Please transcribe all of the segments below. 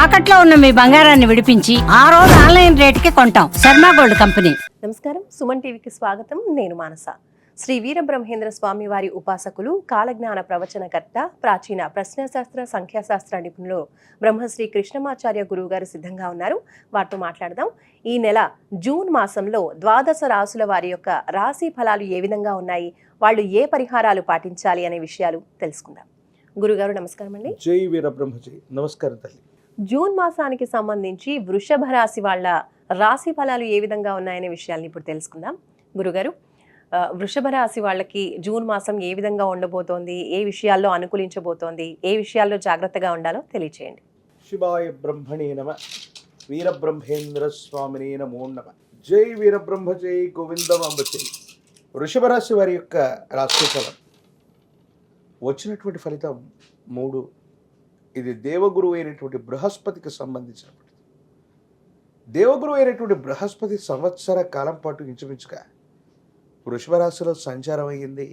తాకట్లో ఉన్న మీ బంగారాన్ని విడిపించి ఆ రోజు ఆన్లైన్ రేటుకి కొంటాం. Sharma gold company. నమస్కారం, సుమన్ టీవీకి స్వాగతం. నేను మానస. శ్రీ వీరబ్రహ్మేంద్ర స్వామి వారి ఉపాసకులు, కాలజ్ఞాన ప్రవచనకర్త, ప్రాచీన ప్రశ్నశాస్త్ర సంఖ్యాశాస్త్ర నిపుణులు బ్రహ్మశ్రీ కృష్ణమాచార్య గురువు గారు సిద్ధంగా ఉన్నారు. వారితో మాట్లాడదాం. ఈ నెల జూన్ మాసంలో ద్వాదశ రాసుల వారి యొక్క రాశి ఫలాలు ఏ విధంగా ఉన్నాయి, వాళ్ళు ఏ పరిహారాలు పాటించాలి అనే విషయాలు తెలుసుకుందాం. గురుగారు నమస్కారం అండి. జై వీరబ్రహ్మజీ. నమస్కారం తల్లి. జూన్ మాసానికి సంబంధించి వృషభ రాశి వాళ్ళ రాశి ఫలాలు ఏ విధంగా ఉన్నాయనే విషయాల్ని ఇప్పుడు తెలుసుకుందాం. గురుగారు, వృషభ రాశి వాళ్ళకి జూన్ మాసం ఏ విధంగా ఉండబోతోంది, ఏ విషయాల్లో అనుకూలించబోతోంది, ఏ విషయాల్లో జాగ్రత్తగా ఉండాలో తెలియచేయండి. శివాయ బ్రహ్మణే నమ. వీరబ్రహ్మేంద్ర స్వామినే నమో నమ. జై వీరబ్రహ్మ జై గోవిందమాంబ జై. వృషభ రాశి వారి యొక్క రాశి ఫలం వచ్చినటువంటి ఫలితం 3. ఇది దేవగురువు అయినటువంటి బృహస్పతికి సంబంధించినటువంటి. దేవగురువు అయినటువంటి బృహస్పతి సంవత్సర కాలం పాటు ఇంచుమించుగా వృషభ రాశిలో సంచారం అయ్యింది.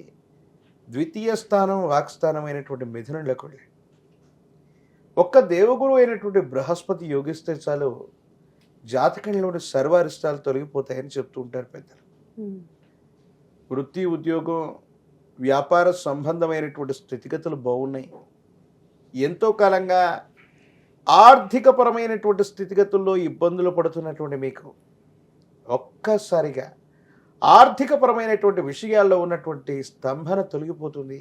ద్వితీయ స్థానం వాక్స్థానం అయినటువంటి మిథునంలోకి వెళ్ళి ఒక్క దేవగురువు అయినటువంటి బృహస్పతి యోగిస్తే చాలు జాతకంలోని సర్వారిష్టాలు తొలగిపోతాయని చెప్తూ ఉంటారు పెద్దలు. వృత్తి, ఉద్యోగం, వ్యాపార సంబంధమైనటువంటి స్థితిగతులు బాగున్నాయి. ఎంతో కాలంగా ఆర్థికపరమైనటువంటి స్థితిగతుల్లో ఇబ్బందులు పడుతున్నటువంటి మీకు ఒక్కసారిగా ఆర్థికపరమైనటువంటి విషయాల్లో ఉన్నటువంటి స్తంభన తొలగిపోతుంది.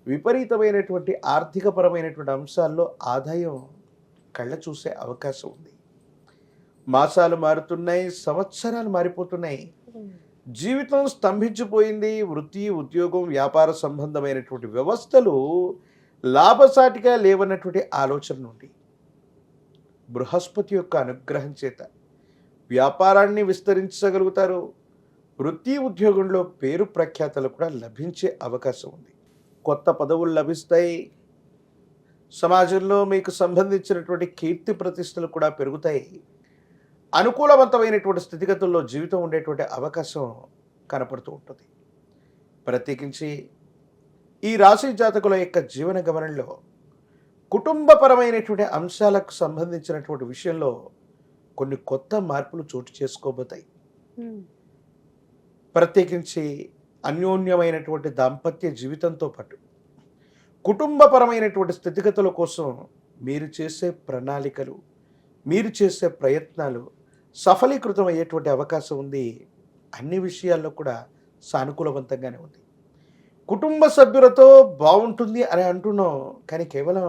విపరీతమైనటువంటి ఆర్థికపరమైనటువంటి అంశాల్లో ఆదాయం కళ్ళ చూసే అవకాశం ఉంది. మాసాలు మారుతున్నాయి, సంవత్సరాలు మారిపోతున్నాయి. జీవితం స్తంభించిపోయింది. వృత్తి, ఉద్యోగం, వ్యాపార సంబంధమైనటువంటి వ్యవస్థలు లాభసాటిగా లేవన్నటువంటి ఆలోచన నుండి బృహస్పతి యొక్క అనుగ్రహం చేత వ్యాపారాన్ని విస్తరించగలుగుతారు. వృత్తి, ఉద్యోగంలో పేరు ప్రఖ్యాతలు కూడా లభించే అవకాశం ఉంది. కొత్త పదవులు లభిస్తాయి. సమాజంలో మీకు సంబంధించినటువంటి కీర్తి ప్రతిష్టలు కూడా పెరుగుతాయి. అనుకూలవంతమైనటువంటి స్థితిగతుల్లో జీవితం ఉండేటువంటి అవకాశం కనపడుతూ ఉంటుంది. ప్రత్యేకించి ఈ రాశి జాతకుల యొక్క జీవన గమనంలో కుటుంబపరమైనటువంటి అంశాలకు సంబంధించినటువంటి విషయంలో కొన్ని కొత్త మార్పులు చోటు చేసుకోబోతాయి. ప్రత్యేకించి అన్యోన్యమైనటువంటి దాంపత్య జీవితంతో పాటు కుటుంబపరమైనటువంటి స్థితిగతుల కోసం మీరు చేసే ప్రణాళికలు, మీరు చేసే ప్రయత్నాలు సఫలీకృతం అయ్యేటువంటి అవకాశం ఉంది. అన్ని విషయాల్లో కూడా సానుకూలవంతంగానే ఉంది. కుటుంబ సభ్యులతో బాగుంటుంది అని అంటున్నాం, కానీ కేవలం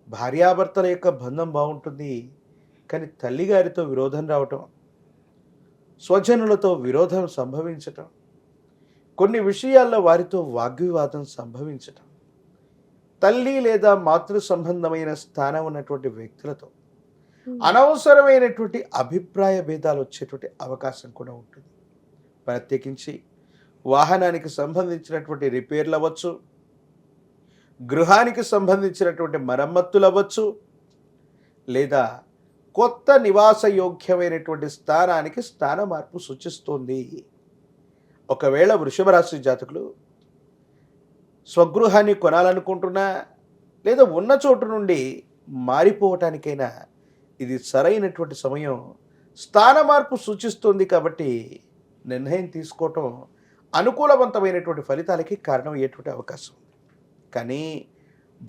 భార్యాభర్తల యొక్క బంధం బాగుంటుంది, కానీ తల్లిగారితో విరోధం రావటం, స్వజనులతో విరోధం సంభవించటం, కొన్ని విషయాల్లో వారితో వాగ్వివాదం సంభవించటం, తల్లి లేదా మాతృ సంబంధమైన స్థానం ఉన్నటువంటి వ్యక్తులతో అనవసరమైనటువంటి అభిప్రాయ భేదాలు వచ్చేటువంటి అవకాశం కూడా ఉంటుంది. ప్రత్యేకించి వాహనానికి సంబంధించినటువంటి రిపేర్లు అవ్వచ్చు, గృహానికి సంబంధించినటువంటి మరమ్మతులు అవ్వచ్చు, లేదా కొత్త నివాస యోగ్యమైనటువంటి స్థానానికి స్థాన మార్పు సూచిస్తోంది. ఒకవేళ వృషభ రాశి జాతకులు స్వగృహాన్ని కొనాలనుకుంటున్నా లేదా ఉన్న చోటు నుండి మారిపోవటానికైనా ఇది సరైనటువంటి సమయం. స్థాన మార్పు సూచిస్తుంది కాబట్టి నిర్ణయం తీసుకోవటం అనుకూలవంతమైనటువంటి ఫలితాలకి కారణమయ్యేటువంటి అవకాశం ఉంది. కానీ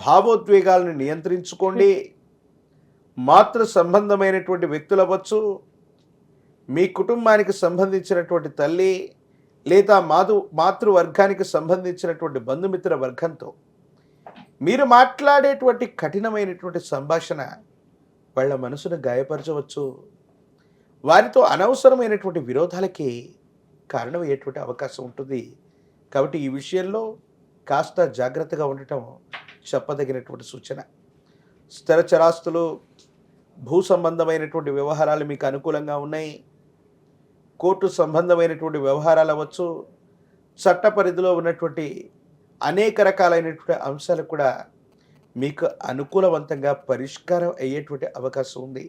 భావోద్వేగాలను నియంత్రించుకోండి. మాతృ సంబంధమైనటువంటి వ్యక్తులు అవ్వచ్చు, మీ కుటుంబానికి సంబంధించినటువంటి తల్లి లేదా మాతృవర్గానికి సంబంధించినటువంటి బంధుమిత్ర వర్గంతో మీరు మాట్లాడేటువంటి కఠినమైనటువంటి సంభాషణ వాళ్ళ మనసును గాయపరచవచ్చు. వారితో అనవసరమైనటువంటి విరోధాలకి కారణమయ్యేటువంటి అవకాశం ఉంటుంది. కాబట్టి ఈ విషయంలో కాస్త జాగ్రత్తగా ఉండటం చెప్పదగినటువంటి సూచన. స్థిరచరాస్తులు, భూ సంబంధమైనటువంటి వ్యవహారాలు మీకు అనుకూలంగా ఉన్నాయి. కోర్టు సంబంధమైనటువంటి వ్యవహారాలు అవ్వచ్చు, చట్ట పరిధిలో ఉన్నటువంటి అనేక రకాలైనటువంటి అంశాలు కూడా మీకు అనుకూలవంతంగా పరిష్కారం అయ్యేటువంటి అవకాశం ఉంది.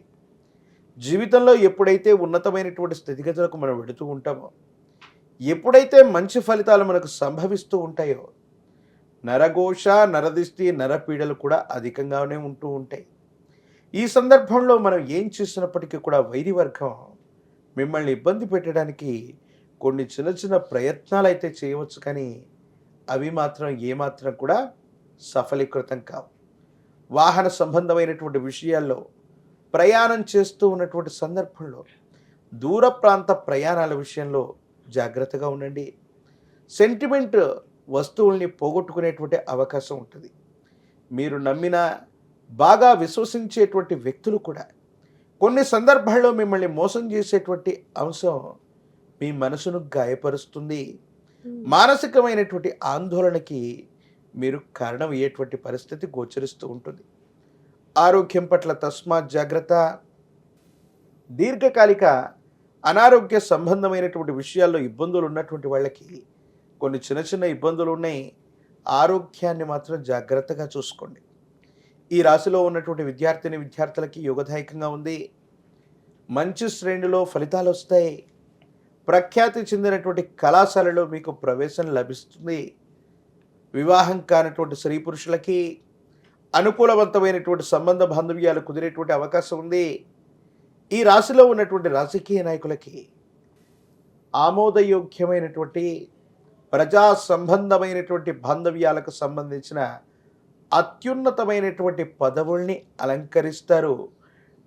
జీవితంలో ఎప్పుడైతే ఉన్నతమైనటువంటి స్థితిగతులకు మనం వెళుతూ ఉంటామో, ఎప్పుడైతే మంచి ఫలితాలు మనకు సంభవిస్తూ ఉంటాయో, నరఘోష, నరదిష్టి, నరపీడలు కూడా అధికంగానే ఉంటూ ఉంటాయి. ఈ సందర్భంలో మనం ఏం చేసినప్పటికీ కూడా వైరి వర్గం మిమ్మల్ని ఇబ్బంది పెట్టడానికి కొన్ని చిన్న చిన్న ప్రయత్నాలు అయితే చేయవచ్చు, కానీ అవి మాత్రం ఏమాత్రం కూడా సఫలీకృతం కావు. వాహన సంబంధమైనటువంటి విషయాల్లో ప్రయాణం చేస్తూ ఉన్నటువంటి సందర్భంలో దూర ప్రాంత ప్రయాణాల విషయంలో జాగ్రత్తగా ఉండండి. సెంటిమెంట్ వస్తువుల్ని పోగొట్టుకునేటువంటి అవకాశం ఉంటుంది. మీరు నమ్మిన బాగా విశ్వసించేటువంటి వ్యక్తులు కూడా కొన్ని సందర్భాల్లో మిమ్మల్ని మోసం చేసేటువంటి అంశం మీ మనసును గాయపరుస్తుంది. మానసికమైనటువంటి ఆందోళనకి మీరు కారణం అయ్యేటువంటి పరిస్థితి గోచరిస్తూ ఉంటుంది. ఆరోగ్యం పట్ల తస్మాత్ జాగ్రత్త. దీర్ఘకాలిక అనారోగ్య సంబంధమైనటువంటి విషయాల్లో ఇబ్బందులు ఉన్నటువంటి వాళ్ళకి కొన్ని చిన్న చిన్న ఇబ్బందులు ఉన్నాయి. ఆరోగ్యాన్ని మాత్రం జాగ్రత్తగా చూసుకోండి. ఈ రాశిలో ఉన్నటువంటి విద్యార్థులకి యోగదాయకంగా ఉంది. మంచి శ్రేణిలో ఫలితాలు వస్తాయి. ప్రఖ్యాతి చెందినటువంటి కళాశాలలో మీకు ప్రవేశం లభిస్తుంది. వివాహం కానటువంటి స్త్రీ పురుషులకి అనుకూలవంతమైనటువంటి సంబంధ బాంధవ్యాలు కుదిరేటువంటి అవకాశం ఉంది. ఈ రాశిలో ఉన్నటువంటి రాజకీయ నాయకులకి ఆమోదయోగ్యమైనటువంటి ప్రజా సంబంధమైనటువంటి బాంధవ్యాలకు సంబంధించిన అత్యున్నతమైనటువంటి పదవుల్ని అలంకరిస్తారు.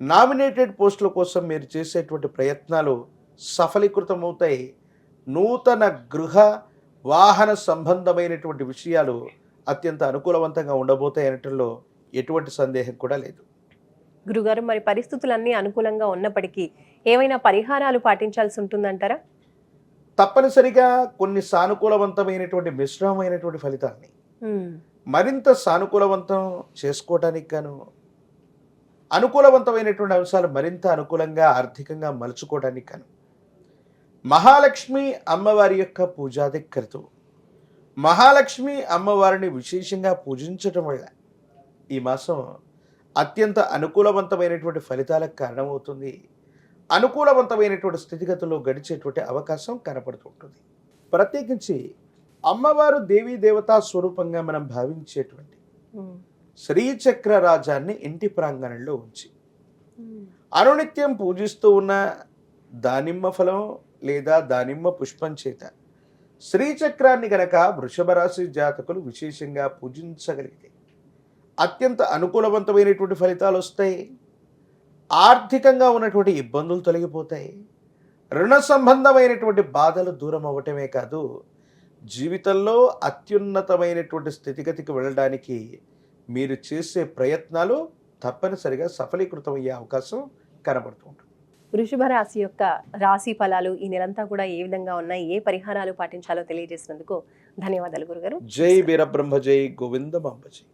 నామినేటెడ్ పోస్టుల కోసం మీరు చేసేటువంటి ప్రయత్నాలు సఫలీకృతమవుతాయి. నూతన గృహ వాహన సంబంధమైనటువంటి విషయాలు అత్యంత అనుకూలవంతంగా ఉండబోతాయి అనటంలో ఎటువంటి సందేహం కూడా లేదు. గురుగారు, మరి పరిస్థితులన్నీ అనుకూలంగా ఉన్నప్పటికీ ఏమైనా పరిహారాలు పాటించాల్సి ఉంటుందంటారా? తప్పనిసరిగా కొన్ని సానుకూలవంతమైనటువంటి మిశ్రమమైనటువంటి ఫలితాలని మరింత సానుకూలవంతం చేసుకోవటానికి గాను, అనుకూలవంతమైనటువంటి అంశాలు మరింత అనుకూలంగా ఆర్థికంగా మలుచుకోవడానికి గాను మహాలక్ష్మి అమ్మవారి యొక్క పూజాధికృతం. మహాలక్ష్మి అమ్మవారిని విశేషంగా పూజించటం వల్ల ఈ మాసం అత్యంత అనుకూలవంతమైనటువంటి ఫలితాలకు కారణమవుతుంది. అనుకూలవంతమైనటువంటి స్థితిగతుల్లో గడిచేటువంటి అవకాశం కనపడుతుంటుంది. ప్రత్యేకించి అమ్మవారు దేవీ దేవతా స్వరూపంగా మనం భావించేటువంటి శ్రీచక్ర రాజాన్ని ఇంటి ప్రాంగణంలో ఉంచి అనునిత్యం పూజిస్తూ ఉన్న దానిమ్మ ఫలం లేదా దానిమ్మ పుష్పం చేత శ్రీచక్రాన్ని గనక వృషభ రాశి జాతకులు విశేషంగా పూజించగలిగితే అత్యంత అనుకూలవంతమైనటువంటి ఫలితాలు వస్తాయి. ఆర్థికంగా ఉన్నటువంటి ఇబ్బందులు తొలగిపోతాయి. రుణ సంబంధమైనటువంటి బాధలు దూరం అవ్వటమే కాదు, జీవితంలో అత్యున్నతమైనటువంటి స్థితిగతికి వెళ్ళడానికి మీరు చేసే ప్రయత్నాలు తప్పనిసరిగా సఫలీకృతమయ్యే అవకాశం కనబడుతూ ఉంటుంది. వృషభ రాశి యొక్క రాశి ఫలాలు ఈ నెలంతా కూడా ఏ విధంగా ఉన్నాయి, ఏ పరిహారాలు పాటించాలో తెలియజేసినందుకు ధన్యవాదాలు గురుగారు. జై వీరబ్రహ్మ, జై గోవిందమాంబ జై.